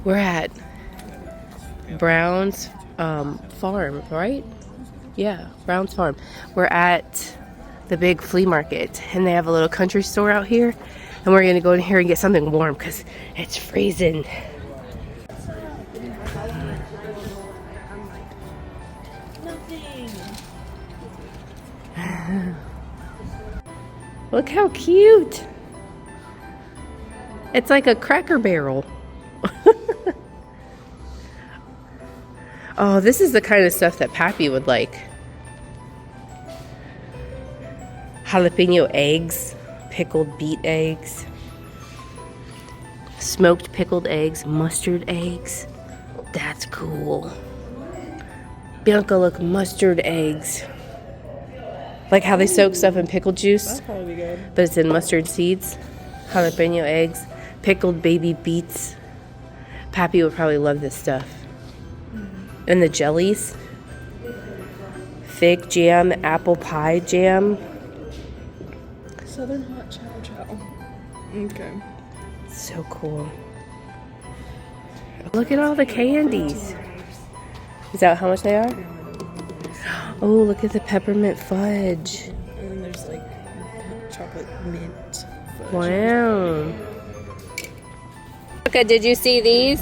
We're at Brown's farm, right? Yeah, Brown's farm. We're at the big flea market, and they have a little country store out here, and we're gonna go in here and get something warm because it's freezing. Look how cute. It's like a Cracker Barrel. Oh, this is the kind of stuff that Pappy would like. Jalapeno eggs, pickled beet eggs, smoked pickled eggs, mustard eggs. That's cool. Bianca, look, mustard eggs. Like how they soak stuff in pickle juice. That'd probably be good. But it's in mustard seeds. Jalapeno eggs, pickled baby beets. Pappy would probably love this stuff. And the jellies. Fig jam, apple pie jam. Southern hot chow chow. Okay. So cool. Look at all the candies. Is that how much they are? Oh, look at the peppermint fudge. And then there's like chocolate mint fudge. Wow. Okay, did you see these?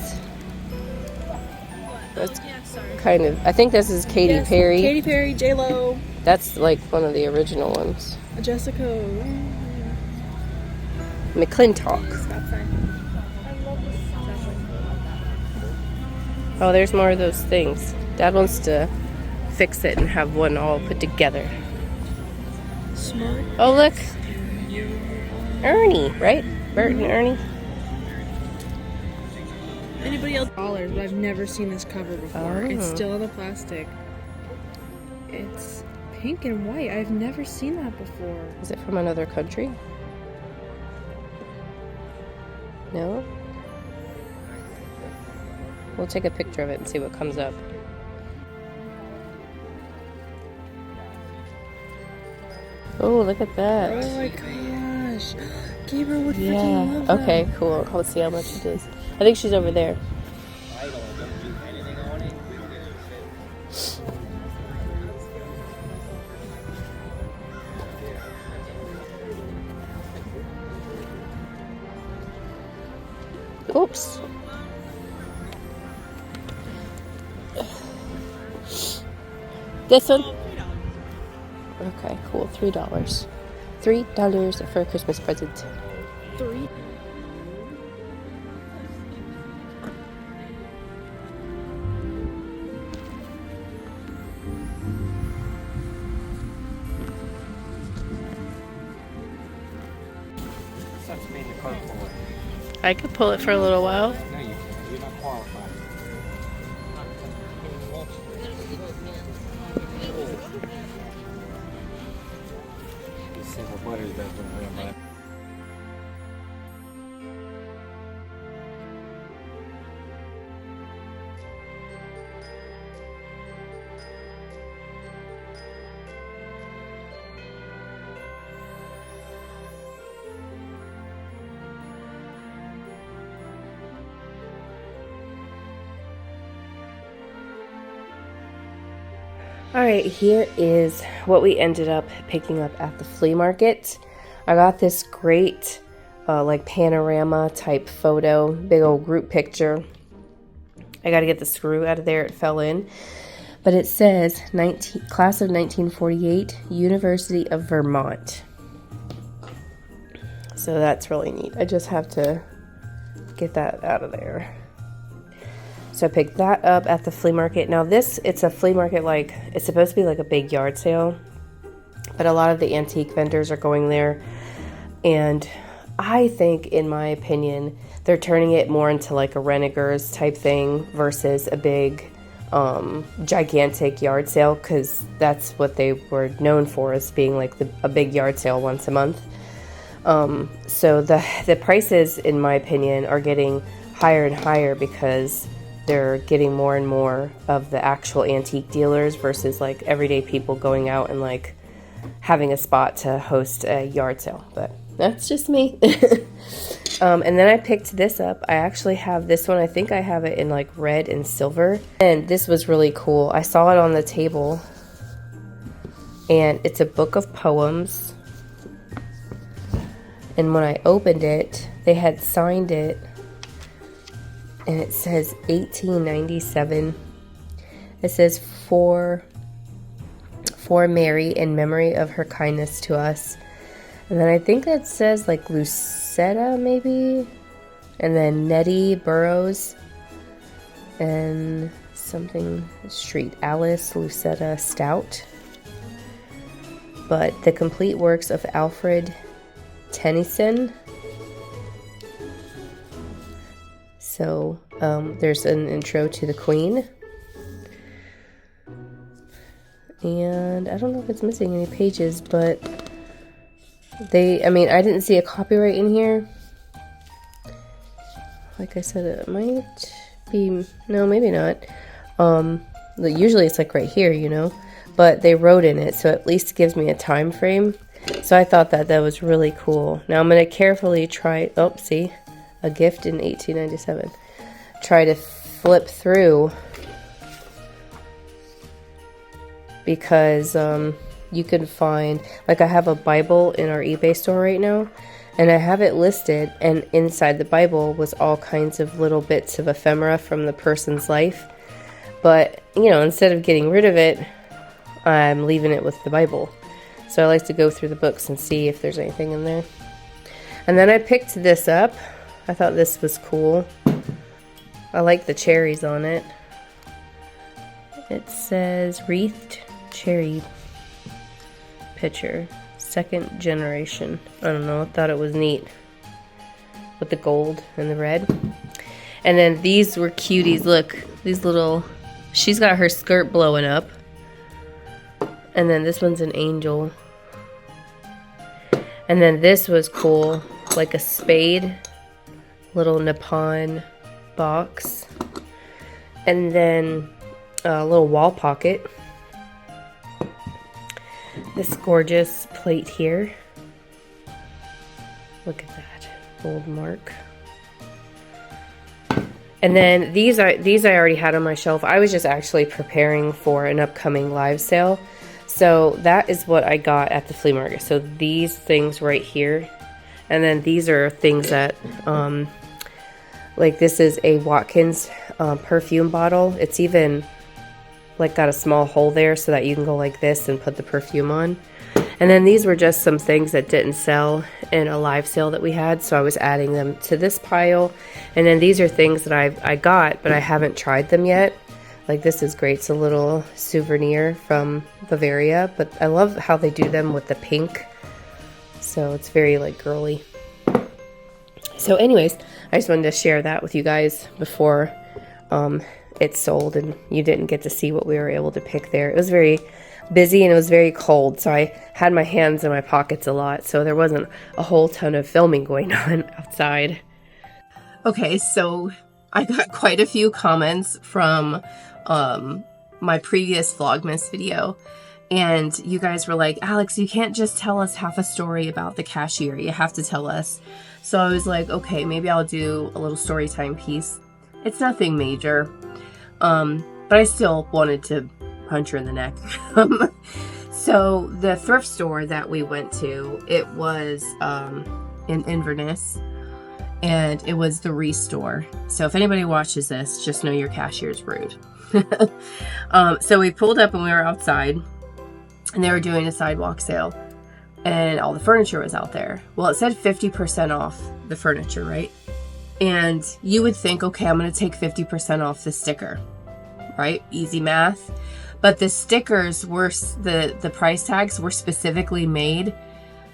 That's kind of, I think this is Katy Perry. Katy Perry, J-Lo. That's like one of the original ones. Jessica. McClintock. Oh, there's more of those things. Dad wants to fix it and have one all put together. Smart. Oh, look. Ernie, right? Bert and Ernie. Anybody else? $, but I've never seen this cover before. Oh. It's still in the plastic. It's pink and white. I've never seen that before. Is it from another country? No? We'll take a picture of it and see what comes up. Oh, look at that. Oh my gosh. Gabriel would Yeah. freaking love that. Okay, cool. Let's see how much it is. I think she's over there. Oops. This one? Okay, cool. $3. $3 for a Christmas present. 3. I could pull it for a little while. No, you can't. You're not qualified. These simple butters that's been real bad. All right, here is what we ended up picking up at the flea market. I got this great like panorama type photo, big old group picture. I got to get the screw out of there, it fell in. But it says class of 1948, University of Vermont. So that's really neat. I just have to get that out of there. So I picked that up at the flea market. Now it's a flea market, like, it's supposed to be like a big yard sale, but a lot of the antique vendors are going there. And I think, in my opinion, they're turning it more into like a Renegers type thing versus a big, gigantic yard sale, because that's what they were known for, as being like a big yard sale once a month. So the prices, in my opinion, are getting higher and higher because they're getting more and more of the actual antique dealers versus like everyday people going out and like having a spot to host a yard sale. But that's just me. And then I picked this up. I actually have this one. I think I have it in like red and silver. And this was really cool. I saw it on the table. And it's a book of poems. And when I opened it, they had signed it. And it says 1897. It says for Mary in memory of her kindness to us. And then I think that says like Lucetta maybe. And then Nettie Burroughs. And something street. Alice Lucetta Stout. But the complete works of Alfred Tennyson. So there's an intro to the Queen. And I don't know if it's missing any pages, but I mean, I didn't see a copyright in here. Like I said, it might be, no, maybe not. Usually it's like right here, you know, but they wrote in it, so at least gives me a time frame. So I thought that was really cool. Now I'm going to carefully try, oh, see, a gift in 1897. Try to flip through, because you can find, like I have a Bible in our eBay store right now, and I have it listed, and inside the Bible was all kinds of little bits of ephemera from the person's life. But, you know, instead of getting rid of it, I'm leaving it with the Bible. So I like to go through the books and see if there's anything in there. And then I picked this up. I thought this was cool. I like the cherries on it. It says wreathed cherry pitcher, 2nd generation. I don't know, I thought it was neat with the gold and the red. And then these were cuties. Look, these little, she's got her skirt blowing up. And then this one's an angel. And then this was cool, like a spade, little Nippon box. And then a little wall pocket. This gorgeous plate here. Look at that gold mark. And then these I already had on my shelf. I was just actually preparing for an upcoming live sale. So that is what I got at the flea market. So these things right here. And then these are things that, like this is a Watkins perfume bottle. It's even like got a small hole there so that you can go like this and put the perfume on. And then these were just some things that didn't sell in a live sale that we had, so I was adding them to this pile. And then these are things that I got, but I haven't tried them yet. Like this is great. It's a little souvenir from Bavaria, but I love how they do them with the pink. So it's very like girly. So anyways, I just wanted to share that with you guys before it sold and you didn't get to see what we were able to pick there. It was very busy and it was very cold, so I had my hands in my pockets a lot, so there wasn't a whole ton of filming going on outside. Okay, so I got quite a few comments from my previous Vlogmas video, and you guys were like, Alex, you can't just tell us half a story about the cashier, you have to tell us. So I was like, okay, maybe I'll do a little story time piece. It's nothing major, but I still wanted to punch her in the neck. So the thrift store that we went to, it was in Inverness, and it was the Restore. So if anybody watches this, just know your cashier's rude. So we pulled up and we were outside, and they were doing a sidewalk sale, and all the furniture was out there. Well, it said 50% off the furniture, right? And you would think, okay, I'm going to take 50% off the sticker, right? Easy math. But the stickers were, the price tags were specifically made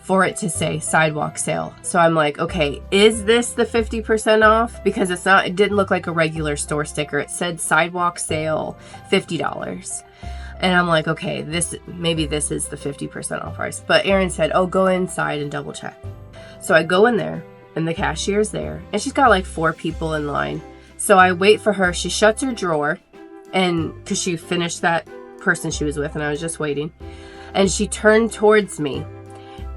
for it to say sidewalk sale. So I'm like, okay, is this the 50% off? Because it's not, it didn't look like a regular store sticker. It said sidewalk sale, $50. And I'm like, okay, maybe this is the 50% off price. But Erin said, oh, go inside and double check. So I go in there, and the cashier's there, and she's got like 4 people in line. So I wait for her. She shuts her drawer, and because she finished that person she was with, and I was just waiting, and she turned towards me,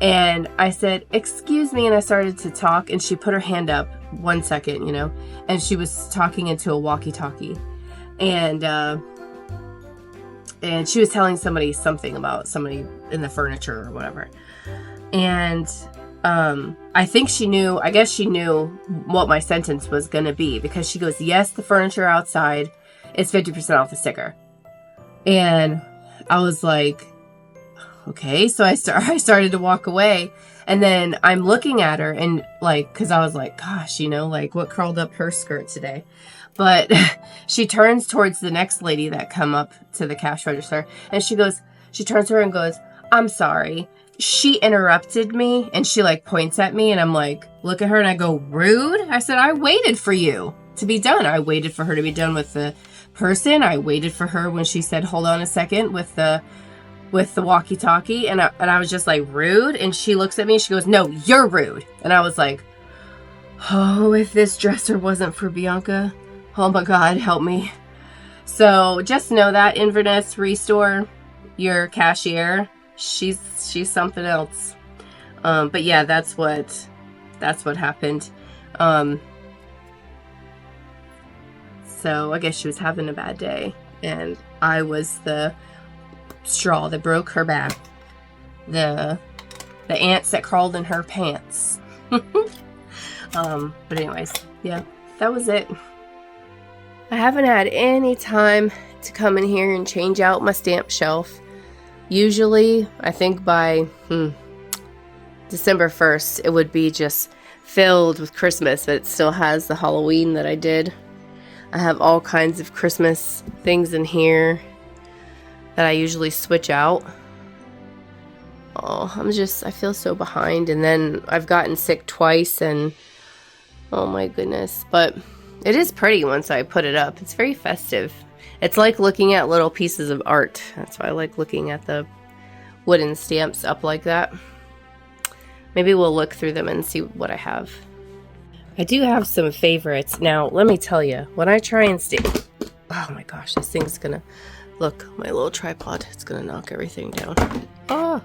And I said, excuse me, and I started to talk, and she put her hand up 1 second, you know, and she was talking into a walkie-talkie. And she was telling somebody something about somebody in the furniture or whatever. And I think she knew, I guess she knew what my sentence was going to be, because she goes, yes, the furniture outside is 50% off the sticker. And I was like, okay. So I started to walk away, and then I'm looking at her, and like, cause I was like, gosh, you know, like what curled up her skirt today. But she turns towards the next lady that come up to the cash register, and she turns to her and goes, I'm sorry. She interrupted me, and she like points at me, and I'm like, look at her, and I go, rude? I said, I waited for you to be done. I waited for her to be done with the person. I waited for her when she said, hold on a second, with the walkie-talkie, and I was just like, rude? And she looks at me and she goes, no, you're rude. And I was like, oh, if this dresser wasn't for Bianca, oh my God, help me. So just know that Inverness Restore, your cashier, she's something else. But yeah, that's what happened. So I guess she was having a bad day, and I was the straw that broke her back. The ants that crawled in her pants. But anyways, yeah, that was it. I haven't had any time to come in here and change out my stamp shelf. Usually, I think by December 1st, it would be just filled with Christmas, but it still has the Halloween that I did. I have all kinds of Christmas things in here that I usually switch out. Oh, I feel so behind. And then I've gotten sick twice, and oh my goodness. But it is pretty once I put it up. It's very festive. It's like looking at little pieces of art. That's why I like looking at the wooden stamps up like that. Maybe we'll look through them and see what I have. I do have some favorites. Now, let me tell you, when I try and stamp... Oh my gosh, this thing's gonna... Look, my little tripod. It's gonna knock everything down. Oh!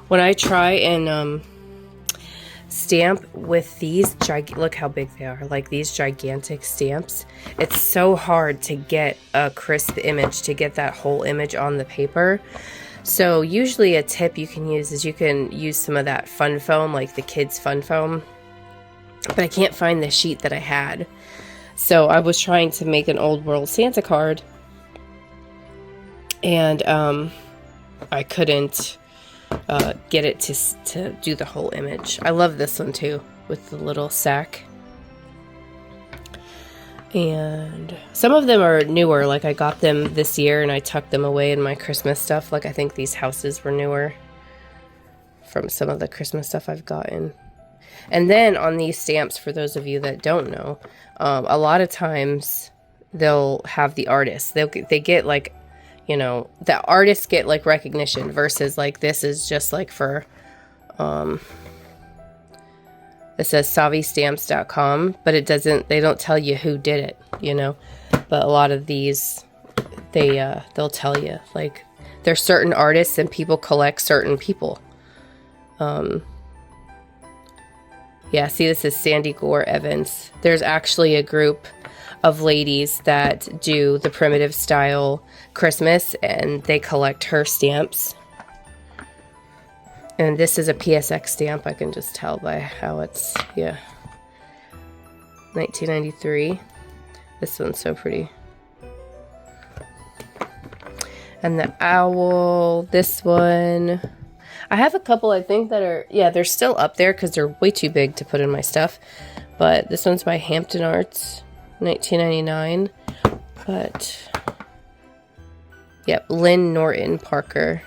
When I try and stamp with these look how big they are, like these gigantic stamps, it's so hard to get a crisp image, to get that whole image on the paper. So usually a tip you can use is you can use some of that fun foam, like the kids fun foam, but I can't find the sheet that I had. So I was trying to make an old world Santa card, and I couldn't get it to do the whole image. I love this one too, with the little sack. And some of them are newer, like I got them this year and I tucked them away in my Christmas stuff. Like I think these houses were newer from some of the Christmas stuff I've gotten. And then on these stamps, for those of you that don't know, a lot of times they'll have the artist. They get like, you know, the artists get like recognition, versus like this is just like for, it says savvystamps.com, but it doesn't, they don't tell you who did it, you know. But a lot of these, they'll tell you, like, there's certain artists and people collect certain people. Yeah, see, this is Sandy Gore Evans. There's actually a group of ladies that do the primitive style Christmas, and they collect her stamps. And this is a PSX stamp. I can just tell by how it's, yeah, 1993. This one's so pretty. And the owl, this one. I have a couple, I think, that are, yeah, they're still up there because they're way too big to put in my stuff. But this one's by Hampton Arts, 1999. But, yep, Lynn Norton Parker,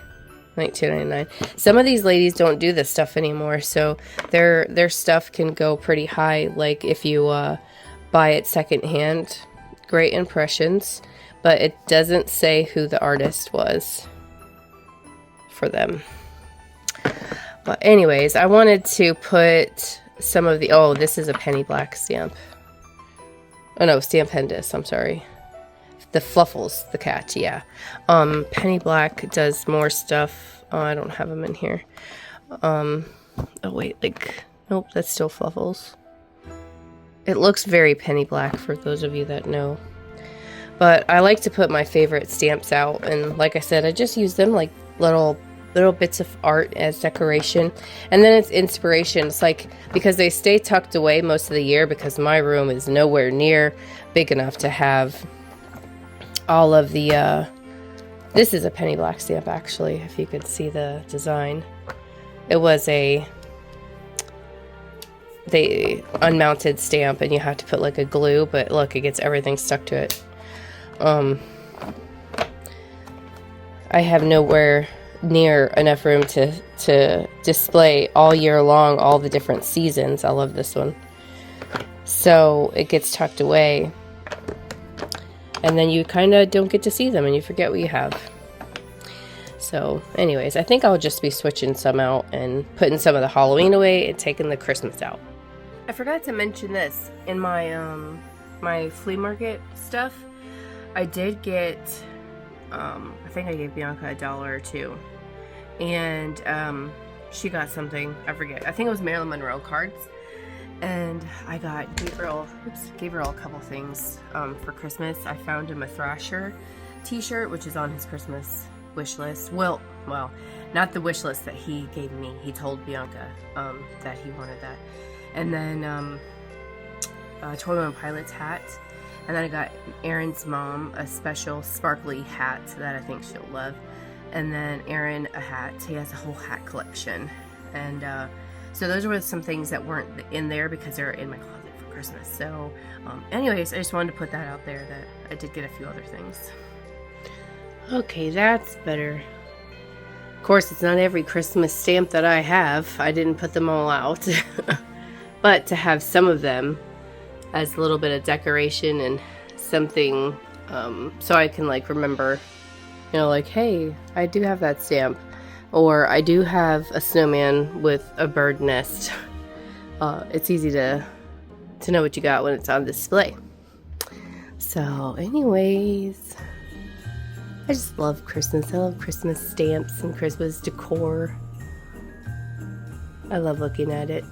1999. Some of these ladies don't do this stuff anymore, so their stuff can go pretty high. Like if you buy it secondhand, great impressions, but it doesn't say who the artist was for them. But anyways, I wanted to put some of the, oh, this is a Penny Black stamp. Oh no, Stampendous, I'm sorry. The Fluffles, the cat, yeah. Penny Black does more stuff. Oh, I don't have them in here. Oh wait, like, nope, that's still Fluffles. It looks very penny black for those of you that know. But I like to put my favorite stamps out, and like I said, I just use them like little bits of art as decoration. And then it's inspiration. It's like, because they stay tucked away most of the year, because my room is nowhere near big enough to have all of the, this is a penny black stamp actually, if you could see the design. It was the unmounted stamp, and you have to put like a glue, but look, it gets everything stuck to it. I have nowhere near enough room to display all year long all the different seasons. I love this one. So it gets tucked away, and then you kind of don't get to see them, and you forget what you have. So anyways, I think I'll just be switching some out and putting some of the Halloween away and taking the Christmas out. I forgot to mention this in my my flea market stuff. I did get I think I gave Bianca $1 or $2, and she got something, I forget, I think it was Marilyn Monroe cards, and I got Gabriel a couple things for Christmas. I found him a Thrasher t-shirt, which is on his Christmas wish list. Well, not the wish list that he gave me. He told Bianca that he wanted that. And then a 21 Pilots hat. And then I got Erin's mom a special sparkly hat that I think she'll love. And then Erin a hat. He has a whole hat collection. And so those were some things that weren't in there because they're in my closet for Christmas. So anyways, I just wanted to put that out there that I did get a few other things. Okay, that's better. Of course, it's not every Christmas stamp that I have. I didn't put them all out. But to have some of them as a little bit of decoration and something, so I can like remember, you know, like, hey, I do have that stamp, or I do have a snowman with a bird nest. It's easy to know what you got when it's on display. So anyways, I just love Christmas. I love Christmas stamps and Christmas decor. I love looking at it.